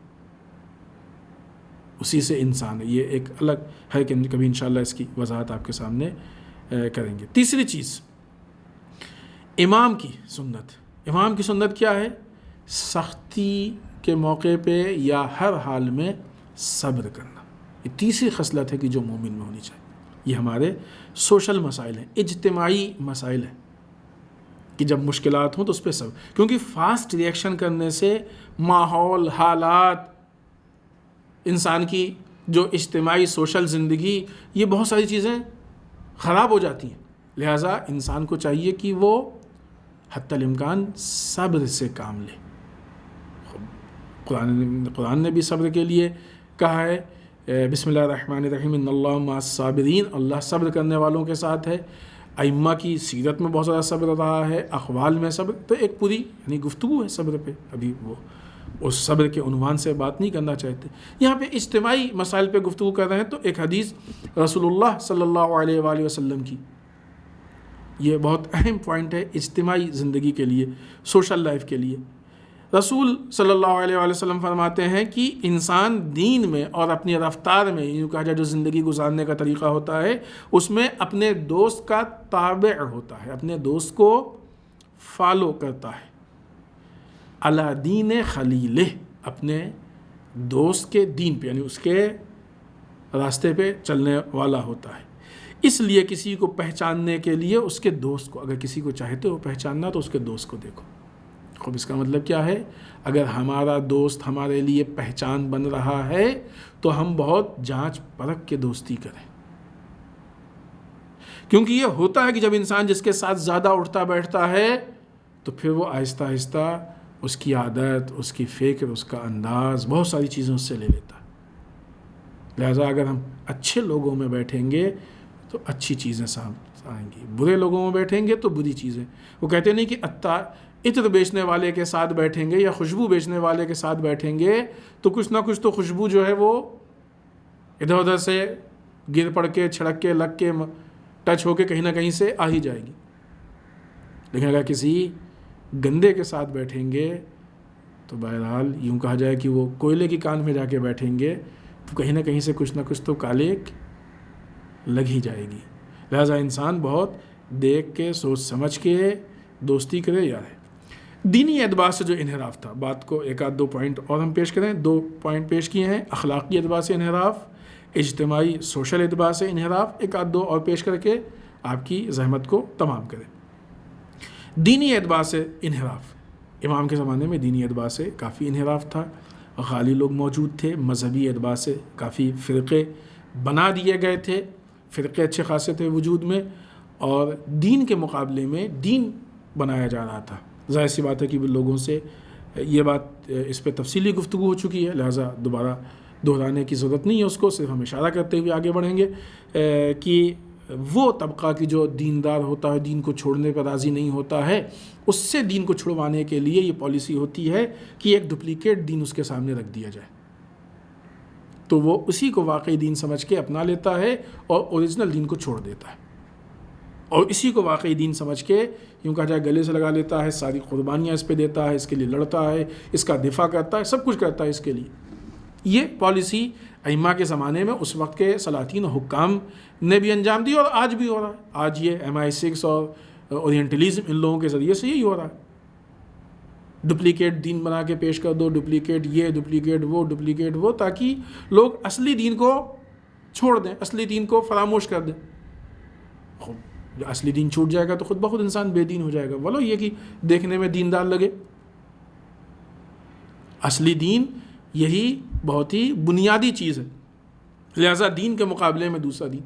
اسی سے انسان ہے۔ یہ ایک الگ ہے کہ کبھی انشاءاللہ اس کی وضاحت آپ کے سامنے کریں گے۔ تیسری چیز امام کی سنت۔ امام کی سنت کیا ہے؟ سختی کے موقع پہ یا ہر حال میں صبر کرنا۔ یہ تیسری خصلت ہے کہ جو مومن میں ہونی چاہیے۔ یہ ہمارے سوشل مسائل ہیں، اجتماعی مسائل ہیں کہ جب مشکلات ہوں تو اس پہ صبر، کیونکہ فاسٹ ری ایکشن کرنے سے ماحول، حالات، انسان کی جو اجتماعی سوشل زندگی، یہ بہت ساری چیزیں خراب ہو جاتی ہیں۔ لہٰذا انسان کو چاہیے کہ وہ حتی الامکان صبر سے کام لے۔ قرآن نے بھی صبر کے لیے کہا ہے، بسم اللہ الرحمن الرحیم، ان اللہ مع الصابرین، اللہ صبر کرنے والوں کے ساتھ ہے۔ ائمہ کی سیرت میں بہت زیادہ صبر رہا ہے، اقوال میں صبر، تو ایک پوری یعنی گفتگو ہے صبر پہ۔ ابھی وہ اس صبر کے عنوان سے بات نہیں کرنا چاہتے، یہاں پہ اجتماعی مسائل پہ گفتگو کر رہے ہیں۔ تو ایک حدیث رسول اللہ صلی اللہ علیہ وآلہ وسلم کی، یہ بہت اہم پوائنٹ ہے اجتماعی زندگی کے لیے، سوشل لائف کے لیے۔ رسول صلی اللہ علیہ وآلہ وسلم فرماتے ہیں کہ انسان دین میں اور اپنی رفتار میں، یوں کہا جائے جو زندگی گزارنے کا طریقہ ہوتا ہے، اس میں اپنے دوست کا تابع ہوتا ہے، اپنے دوست کو فالو کرتا ہے۔ علی دین خلیلہ، اپنے دوست کے دین پہ، یعنی اس کے راستے پہ چلنے والا ہوتا ہے۔ اس لیے کسی کو پہچاننے کے لیے اس کے دوست کو، اگر کسی کو چاہتے ہو پہچاننا تو اس کے دوست کو دیکھو۔ خوب، اس کا مطلب کیا ہے؟ اگر ہمارا دوست ہمارے لیے پہچان بن رہا ہے تو ہم بہت جانچ پرکھ کے دوستی کریں، کیونکہ یہ ہوتا ہے کہ جب انسان جس کے ساتھ زیادہ اٹھتا بیٹھتا ہے تو پھر وہ آہستہ آہستہ اس کی عادت، اس کی فکر، اس کا انداز، بہت ساری چیزیں اس سے لے لیتا ہے۔ لہٰذا اگر ہم اچھے لوگوں میں بیٹھیں گے تو اچھی چیزیں سامنے آئیں گی، برے لوگوں میں بیٹھیں گے تو بری چیزیں۔ وہ کہتے نہیں کہ عطر بیچنے والے کے ساتھ بیٹھیں گے یا خوشبو بیچنے والے کے ساتھ بیٹھیں گے تو کچھ نہ کچھ تو خوشبو جو ہے وہ ادھر ادھر سے گر پڑ کے، چھڑک کے، لگ کے، ٹچ ہو کے کہیں نہ کہیں سے آ ہی جائے گی۔ لیکن اگر کسی گندے کے ساتھ بیٹھیں گے تو بہرحال یوں کہا جائے کہ وہ کوئلے کی کان میں جا کے بیٹھیں گے تو کہیں نہ کہیں سے کچھ نہ کچھ تو کالک لگ ہی جائے گی۔ لہٰذا انسان بہت دیکھ کے، سوچ سمجھ کے دوستی کرے یا رہے۔ دینی اعتبار سے جو انحراف تھا، بات کو ایک آدھ دو پوائنٹ اور ہم پیش کریں، 2 پوائنٹ پیش کیے ہیں، اخلاقی اعتبار سے انحراف، اجتماعی سوشل اعتبار سے انحراف، ایک آدھ 2 اور پیش کر کے آپ کی زحمت کو تمام کریں۔ دینی اعتبار سے انحراف، امام کے زمانے میں دینی اعتبار سے کافی انحراف تھا، غالی لوگ موجود تھے، مذہبی اعتبار سے کافی فرقے بنا دیے گئے تھے، فرقے اچھے خاصے تھے وجود میں، اور دین کے مقابلے میں دین بنایا جا رہا تھا۔ ظاہر سی بات ہے کہ لوگوں سے یہ بات، اس پہ تفصیلی گفتگو ہو چکی ہے، لہٰذا دوبارہ دہرانے کی ضرورت نہیں ہے اس کو، صرف ہم اشارہ کرتے ہوئے آگے بڑھیں گے کہ وہ طبقہ کی جو دیندار ہوتا ہے، دین کو چھوڑنے پر راضی نہیں ہوتا ہے، اس سے دین کو چھڑوانے کے لیے یہ پالیسی ہوتی ہے کہ ایک ڈپلیکیٹ دین اس کے سامنے رکھ دیا جائے، تو وہ اسی کو واقعی دین سمجھ کے اپنا لیتا ہے اور اوریجنل دین کو چھوڑ دیتا ہے، اور اسی کو واقعی دین سمجھ کے یوں کہا جائے گلے سے لگا لیتا ہے، ساری قربانیاں اس پہ دیتا ہے، اس کے لیے لڑتا ہے، اس کا دفاع کرتا ہے، سب کچھ کرتا ہے اس کے لیے۔ یہ پالیسی ائمہ کے زمانے میں اس وقت کے سلاطین و حکام نے بھی انجام دی، اور آج بھی ہو رہا ہے۔ آج یہ MI6 اور اورینٹلزم، ان لوگوں کے ذریعے سے یہی ہو رہا ہے، ڈپلیکیٹ دین بنا کے پیش کر دو، ڈپلیکیٹ یہ، ڈپلیکیٹ وہ، تاکہ لوگ اصلی دین کو چھوڑ دیں، اصلی دین کو فراموش کر دیں۔ جو اصلی دین چھوٹ جائے گا تو خود بخود انسان بے دین ہو جائے گا، ولو یہ کہ دیکھنے میں دیندار لگے۔ اصلی دین یہی بہت ہی بنیادی چیز ہے، لہذا دین کے مقابلے میں دوسرا دین۔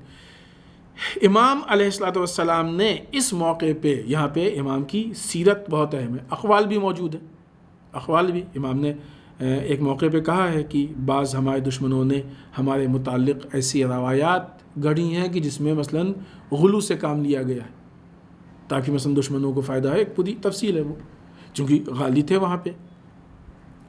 امام علیہ السلام نے اس موقع پہ، یہاں پہ امام کی سیرت بہت اہم ہے، اقوال بھی موجود ہیں، اقوال بھی امام نے ایک موقع پہ کہا ہے کہ بعض ہمارے دشمنوں نے ہمارے متعلق ایسی روایات گڑھی ہیں کہ جس میں مثلاً غلو سے کام لیا گیا ہے، تاکہ مثلا دشمنوں کو فائدہ ہے. ایک پوری تفصیل ہے وہ، چونکہ غالی تھے وہاں پہ،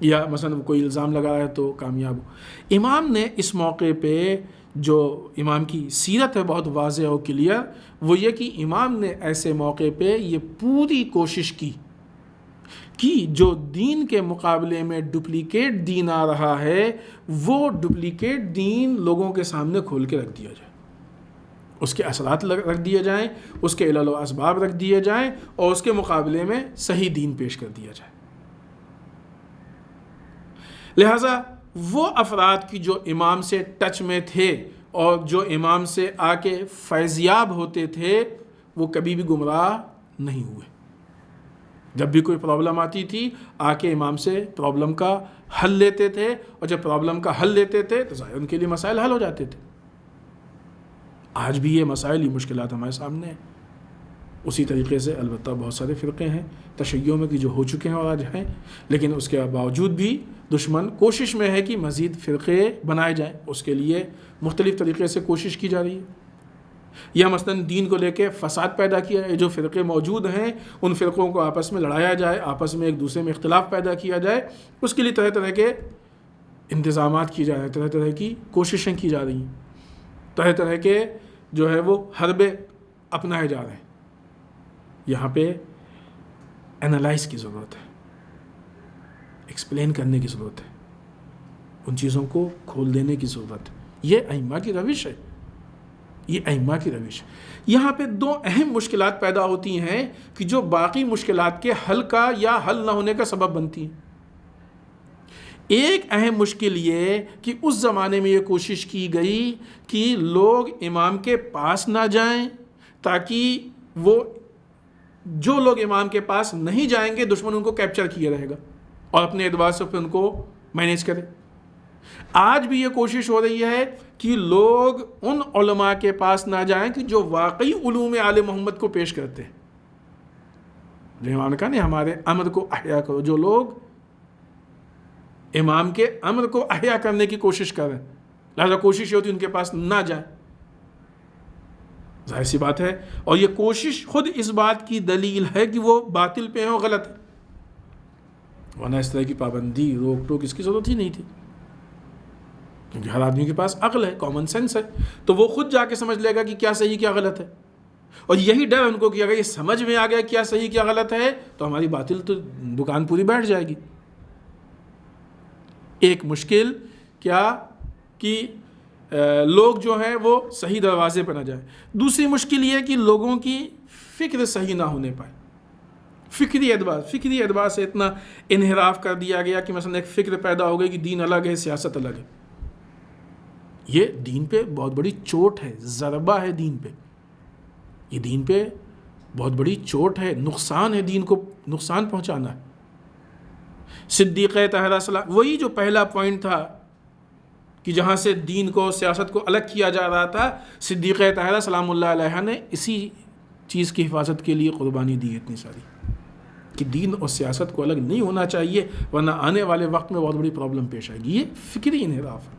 یا مثلا کوئی الزام لگا ہے تو کامیاب ہو. امام نے اس موقع پہ جو امام کی سیرت ہے بہت واضح اور کلیئر، وہ یہ کہ امام نے ایسے موقع پہ یہ پوری کوشش کی کہ جو دین کے مقابلے میں ڈپلیکیٹ دین آ رہا ہے وہ ڈپلیکیٹ دین لوگوں کے سامنے کھول کے رکھ دیا جائے، اس کے اثرات رکھ دیے جائیں، اس کے علل و اسباب رکھ دیے جائیں، اور اس کے مقابلے میں صحیح دین پیش کر دیا جائے. لہٰذا وہ افراد کی جو امام سے ٹچ میں تھے اور جو امام سے آ کے فیضیاب ہوتے تھے، وہ کبھی بھی گمراہ نہیں ہوئے. جب بھی کوئی پرابلم آتی تھی آ کے امام سے پرابلم کا حل لیتے تھے، اور جب پرابلم کا حل لیتے تھے تو ظاہر ان کے لیے مسائل حل ہو جاتے تھے. آج بھی یہ مسائل، یہ مشکلات ہمارے سامنے ہیں. اسی طریقے سے البتہ بہت سارے فرقے ہیں تشیع میں کہ جو ہو چکے ہیں اور آج ہیں، لیکن اس کے باوجود بھی دشمن کوشش میں ہے کہ مزید فرقے بنائے جائیں. اس کے لیے مختلف طریقے سے کوشش کی جا رہی ہے. یا مثلاً دین کو لے کے فساد پیدا کیا ہے، جو فرقے موجود ہیں ان فرقوں کو آپس میں لڑایا جائے، آپس میں ایک دوسرے میں اختلاف پیدا کیا جائے. اس کے لیے طرح طرح کے انتظامات کیے جا رہے ہیں، طرح طرح کی کوششیں کی جا رہی ہیں، طرح طرح کے جو ہے وہ حربے اپنائے جا رہے ہیں. یہاں پہ انالائز کی ضرورت ہے، ایکسپلین کرنے کی ضرورت ہے، ان چیزوں کو کھول دینے کی ضرورت ہے. یہ ائمہ کی روش ہے، یہ ائمہ کی روش. یہاں پہ دو اہم مشکلات پیدا ہوتی ہیں کہ جو باقی مشکلات کے حل کا یا حل نہ ہونے کا سبب بنتی ہیں. ایک اہم مشکل یہ کہ اس زمانے میں یہ کوشش کی گئی کہ لوگ امام کے پاس نہ جائیں، تاکہ وہ جو لوگ امام کے پاس نہیں جائیں گے دشمن ان کو کیپچر کیے رہے گا اور اپنے اعتبار سے پھر ان کو مینیج کرے. آج بھی یہ کوشش ہو رہی ہے کہ لوگ ان علماء کے پاس نہ جائیں کہ جو واقعی علوم آل محمد کو پیش کرتے ہیں. امام نے کہا نہیں ہمارے امر کو احیا کرو، جو لوگ امام کے امر کو احیا کرنے کی کوشش کر رہے ہیں، لہذا کوشش یہ ہوتی ہے ان کے پاس نہ جائیں. ظاہر سی بات ہے، اور یہ کوشش خود اس بات کی دلیل ہے کہ وہ باطل پہ ہیں اور غلط ہے، ورنہ اس طرح کی پابندی روک ٹوک اس کی ضرورت ہی نہیں تھی، کیونکہ ہر آدمی کے پاس عقل ہے، کامن سینس ہے، تو وہ خود جا کے سمجھ لے گا کہ کیا صحیح کیا غلط ہے. اور یہی ڈر ان کو کیا گیا، یہ سمجھ میں آ گیا کیا صحیح کیا غلط ہے تو ہماری باطل تو دکان پوری بیٹھ جائے گی. ایک مشکل کیا کہ لوگ جو ہیں وہ صحیح دروازے پر نہ جائیں. دوسری مشکل یہ کہ لوگوں کی فکر صحیح نہ ہونے پائے. فکری اعتبار سے اتنا انحراف کر دیا گیا کہ مثلا ایک فکر پیدا ہو گئی کہ دین الگ ہے، سیاست الگ ہے. یہ دین پہ بہت بڑی چوٹ ہے، ضربہ ہے دین پہ. یہ دین پہ بہت بڑی چوٹ ہے، نقصان ہے، دین کو نقصان پہنچانا ہے. صدیقہ طاہرہ سلام، وہی جو پہلا پوائنٹ تھا کہ جہاں سے دین کو سیاست کو الگ کیا جا رہا تھا، صدیقہ طاہرہ سلام اللہ علیہ نے اسی چیز کی حفاظت کے لیے قربانی دی اتنی ساری کہ دین اور سیاست کو الگ نہیں ہونا چاہیے، ورنہ آنے والے وقت میں بہت بڑی پرابلم پیش آئے گی. یہ فکری انحراف ہے.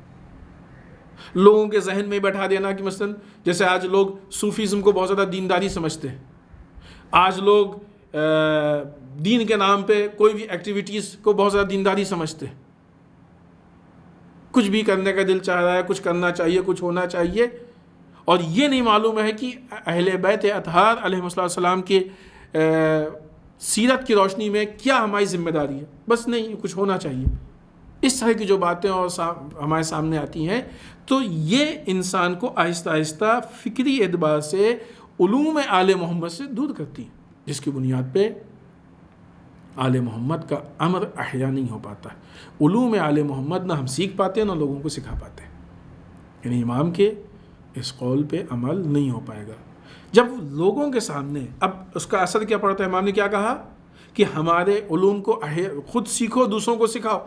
لوگوں کے ذہن میں بیٹھا دینا کہ مثلا جیسے آج لوگ صوفیزم کو بہت زیادہ دینداری سمجھتے ہیں، آج لوگ دین کے نام پہ کوئی بھی ایکٹیویٹیز کو بہت زیادہ دینداری سمجھتے ہیں. کچھ بھی کرنے کا دل چاہ رہا ہے، کچھ کرنا چاہیے، کچھ ہونا چاہیے، اور یہ نہیں معلوم ہے کہ اہل بیت اطہار علیہ السلام کے سیرت کی روشنی میں کیا ہماری ذمہ داری ہے. بس نہیں، کچھ ہونا چاہیے. اس طرح کی جو باتیں اور ہمارے سامنے آتی ہیں، تو یہ انسان کو آہستہ آہستہ فکری اعتبار سے علوم آل محمد سے دور کرتی ہیں، جس کی بنیاد پہ آل محمد کا امر احیا نہیں ہو پاتا. علوم آل محمد نہ ہم سیکھ پاتے ہیں نہ لوگوں کو سکھا پاتے ہیں. یعنی امام کے اس قول پہ عمل نہیں ہو پائے گا. جب لوگوں کے سامنے اب اس کا اثر کیا پڑتا ہے؟ امام نے کیا کہا کہ ہمارے علوم کو خود سیکھو، دوسروں کو سکھاؤ.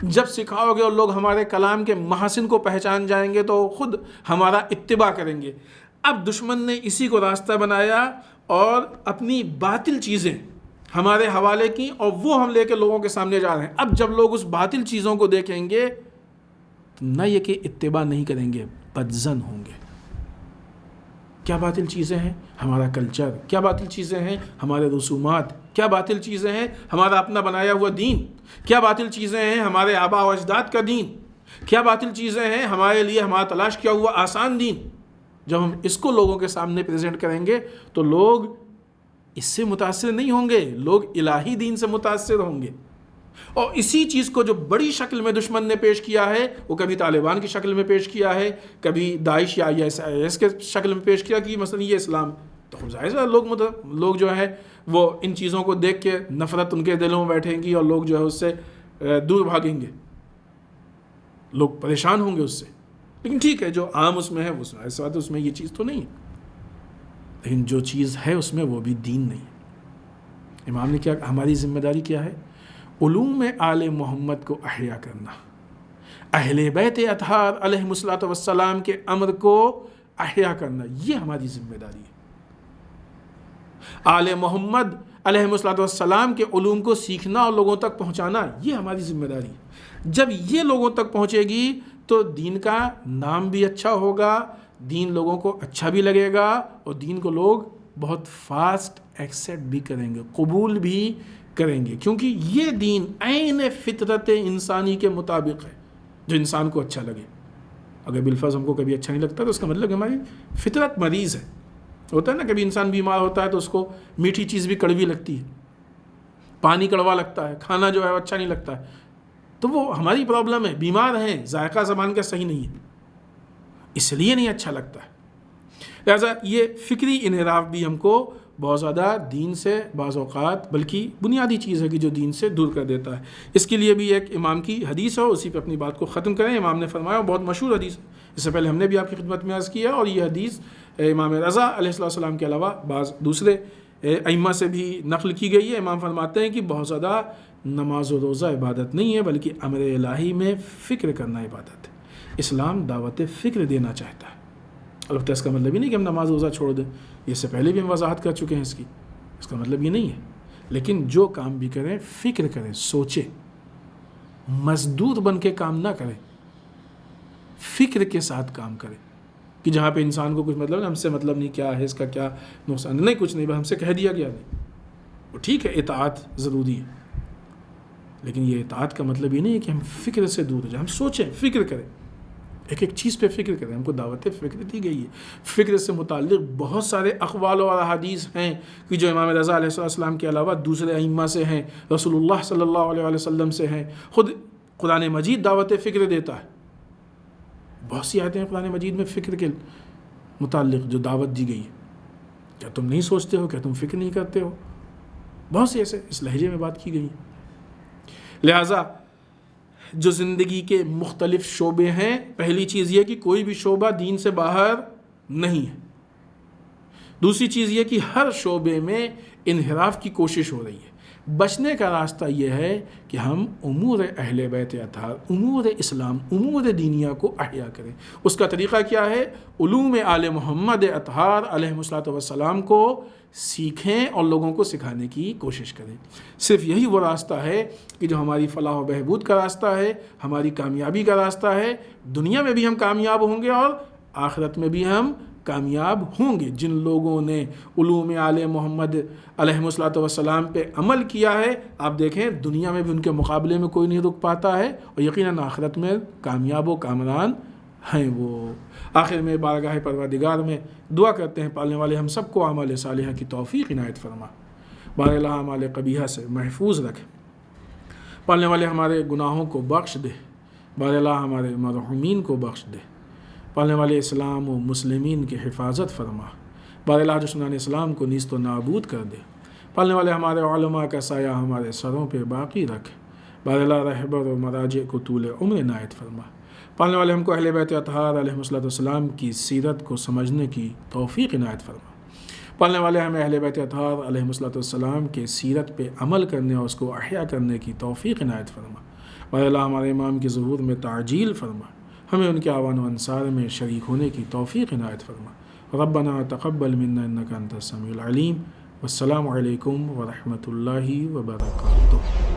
جب سکھاؤ گے اور لوگ ہمارے کلام کے محاسن کو پہچان جائیں گے تو خود ہمارا اتباع کریں گے. اب دشمن نے اسی کو راستہ بنایا اور اپنی باطل چیزیں ہمارے حوالے کی، اور وہ ہم لے کے لوگوں کے سامنے جا رہے ہیں. اب جب لوگ اس باطل چیزوں کو دیکھیں گے تو نہ یہ کہ اتباع نہیں کریں گے، بدظن ہوں گے. کیا باطل چیزیں ہیں؟ ہمارا کلچر. کیا باطل چیزیں ہیں؟ ہمارے رسومات. کیا باطل چیزیں ہیں؟ ہمارا اپنا بنایا ہوا دین. کیا باطل چیزیں ہیں؟ ہمارے آباء و اجداد کا دین. کیا باطل چیزیں ہیں؟ ہمارے لیے ہمارا تلاش کیا ہوا آسان دین. جب ہم اس کو لوگوں کے سامنے پریزنٹ کریں گے تو لوگ اس سے متاثر نہیں ہوں گے، لوگ الہی دین سے متاثر ہوں گے. اور اسی چیز کو جو بڑی شکل میں دشمن نے پیش کیا ہے، وہ کبھی طالبان کی شکل میں پیش کیا ہے، کبھی داعش یا IS کے شکل میں پیش کیا کہ مثلا یہ اسلام. تو ظاہر ہے لوگ جو ہے وہ ان چیزوں کو دیکھ کے نفرت ان کے دلوں میں بیٹھیں گی اور لوگ جو ہے اس سے دور بھاگیں گے، لوگ پریشان ہوں گے اس سے. لیکن ٹھیک ہے، جو عام اس میں ہے ایسا بات ہے، اس میں یہ چیز تو نہیں ہے. لیکن جو چیز ہے اس میں وہ بھی دین نہیں ہے. امام نے کیا، ہماری ذمہ داری کیا ہے؟ علوم آل محمد کو احیا کرنا، اہل بیت اطہار علیہ الصلوۃ والسلام کے امر کو احیا کرنا، یہ ہماری ذمہ داری ہے. آل محمد علیہ الصلوۃ والسلام کے علوم کو سیکھنا اور لوگوں تک پہنچانا، یہ ہماری ذمہ داری ہے. جب یہ لوگوں تک پہنچے گی تو دین کا نام بھی اچھا ہوگا، دین لوگوں کو اچھا بھی لگے گا، اور دین کو لوگ بہت فاسٹ ایکسیپٹ بھی کریں گے، قبول بھی کریں گے. کیونکہ یہ دین عین فطرت انسانی کے مطابق ہے، جو انسان کو اچھا لگے. اگر بالفرض ہم کو کبھی اچھا نہیں لگتا تو اس کا مطلب ہماری فطرت مریض ہے. ہوتا ہے نا، کبھی انسان بیمار ہوتا ہے تو اس کو میٹھی چیز بھی کڑوی لگتی ہے، پانی کڑوا لگتا ہے، کھانا جو ہے اچھا نہیں لگتا ہے. تو وہ ہماری پرابلم ہے، بیمار ہیں، ذائقہ زبان کا صحیح نہیں ہے، اس لیے نہیں اچھا لگتا ہے. لہٰذا یہ فکری انحراف بھی ہم کو بہت زیادہ دین سے بعض اوقات، بلکہ بنیادی چیز ہے کہ جو دین سے دور کر دیتا ہے. اس کے لیے بھی ایک امام کی حدیث ہے، اسی پہ اپنی بات کو ختم کریں. امام نے فرمایا، بہت مشہور حدیث ہے، اس سے پہلے ہم نے بھی آپ کی خدمت میں عرض کیا، اور یہ حدیث امام رضا علیہ السلام کے علاوہ بعض دوسرے ائمہ سے بھی نقل کی گئی ہے. امام فرماتے ہیں کہ بہت زیادہ نماز و روزہ عبادت نہیں ہے، بلکہ امر الہی میں فکر کرنا عبادت ہے. اسلام دعوت فکر دینا چاہتا ہے. البتہ اس کا مطلب یہ نہیں کہ ہم نماز روزہ چھوڑ دیں، اس سے پہلے بھی ہم وضاحت کر چکے ہیں اس کا مطلب یہ نہیں ہے. لیکن جو کام بھی کریں فکر کریں، سوچیں، مزدور بن کے کام نہ کریں، فکر کے ساتھ کام کریں. کہ جہاں پہ انسان کو کچھ مطلب ہم سے مطلب نہیں، کیا ہے اس کا کیا نقصان، نہیں کچھ نہیں، ہم سے کہہ دیا گیا نہیں. وہ ٹھیک ہے، اطاعت ضروری ہے، لیکن یہ اطاعت کا مطلب یہ نہیں ہے کہ ہم فکر سے دور ہو جائیں. ہم سوچیں، فکر کریں، ایک ایک چیز پہ فکر کریں. ہم کو دعوت فکر دی گئی ہے. فکر سے متعلق بہت سارے اقوال اور احادیث ہیں کہ جو امام رضا علیہ السلام کے علاوہ دوسرے ائمہ سے ہیں، رسول اللہ صلی اللہ علیہ وسلم سے ہیں. خود قرآن مجید دعوت فکر دیتا ہے. بہت سی آیتیں ہیں قرآن مجید میں فکر کے متعلق جو دعوت دی گئی ہے. کیا تم نہیں سوچتے ہو؟ کیا تم فکر نہیں کرتے ہو؟ بہت سی ایسے اس لہجے میں بات کی گئی ہے. لہٰذا جو زندگی کے مختلف شعبے ہیں، پہلی چیز یہ کہ کوئی بھی شعبہ دین سے باہر نہیں ہے. دوسری چیز یہ کہ ہر شعبے میں انحراف کی کوشش ہو رہی ہے. بچنے کا راستہ یہ ہے کہ ہم امور اہل بیت اطہار، امور اسلام، امور دینیہ کو احیا کریں. اس کا طریقہ کیا ہے؟ علوم آل محمد اطہار علیہ الصلوۃ والسلام کو سیکھیں اور لوگوں کو سکھانے کی کوشش کریں. صرف یہی وہ راستہ ہے کہ جو ہماری فلاح و بہبود کا راستہ ہے، ہماری کامیابی کا راستہ ہے. دنیا میں بھی ہم کامیاب ہوں گے اور آخرت میں بھی ہم کامیاب ہوں گے. جن لوگوں نے علوم آل محمد علیہ الصلوۃ والسلام پہ عمل کیا ہے، آپ دیکھیں دنیا میں بھی ان کے مقابلے میں کوئی نہیں رک پاتا ہے، اور یقیناً آخرت میں کامیاب و کامران ہیں وہ. آخر میں بارگاہ پروردگار میں دعا کرتے ہیں پالنے والے ہم سب کو اعمال صالحہ کی توفیق عنایت فرما، بار اللہ اعمال قبیحہ سے محفوظ رکھے، پالنے والے ہمارے گناہوں کو بخش دے، بار اللہ ہمارے مرحومین کو بخش دے، پالنے والے اسلام و مسلمین کی حفاظت فرما، بار اللہ دشمنان اسلام کو نیست و نابود کر دے، پالنے والے ہمارے علماء کا سایہ ہمارے سروں پہ باقی رکھ، بار اللہ رہبر و مراجع کو طول عمر عنایت فرما، پالنے والے ہم کو اہل بیت اطہار علیہ السلام کی سیرت کو سمجھنے کی توفیق عنایت فرما، پالنے والے ہمیں اہل بیت اطہار علیہ السلام کے سیرت پہ عمل کرنے اور اس کو احیا کرنے کی توفیق عنایت فرما، بار اللہ ہمارے امام کے ظہور میں تعجیل فرما، ہمیں ان کے اعوان و انصار میں شریک ہونے کی توفیق عنایت فرما. ربنا تقبل منا انک انت السمیع العلیم. والسلام علیکم ورحمۃ اللہ وبرکاتہ.